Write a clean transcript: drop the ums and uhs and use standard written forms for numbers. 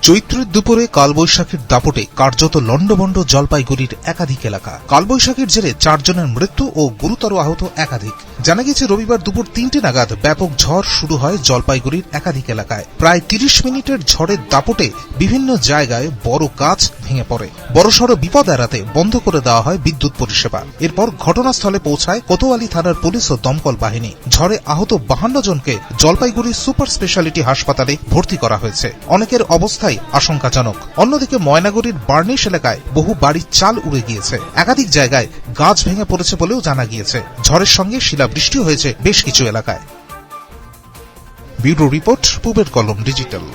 চৈত্রের দুপুরে কালবৈশাখীর দাপটে কার্যত লন্ডভন্ড জলপাইগুড়ির একাধিক এলাকা। কালবৈশাখীর জেরে 4 জনের মৃত্যু ও গুরুতর আহত একাধিক। জানা গেছে রবিবার দুপুর 3টে নাগাদ ব্যাপক ঝড় শুরু হয় জলপাইগুড়ির একাধিক এলাকায়। প্রায় 30 মিনিটের ঝড়ের দাপটে বিভিন্ন জায়গায় বড় গাছ ভেঙে পড়ে। বড়সড় বিপদ এড়াতে বন্ধ করে দেওয়া হয় বিদ্যুৎ পরিষেবা। এরপর ঘটনাস্থলে পৌঁছায় কোতোয়ালি থানার পুলিশ ও দমকল বাহিনী। ঝড়ে আহত 52 জনকে জলপাইগুড়ি সুপার স্পেশালিটি হাসপাতালে ভর্তি করা হয়েছে। অনেকের অবস্থায় আশঙ্কাজনক। অন্যদিকে ময়নাগুড়ির বার্নিশ এলাকায় বহু বাড়ির চাল উড়ে গিয়েছে। একাধিক জায়গায় গাছ ভেঙে পড়েছে বলেও জানা গিয়েছে। ঝড়ের সঙ্গে শিলাবৃষ্টি হয়েছে বেশ কিছু এলাকায়। ব্যুরো রিপোর্ট, পূবের কলম ডিজিটাল।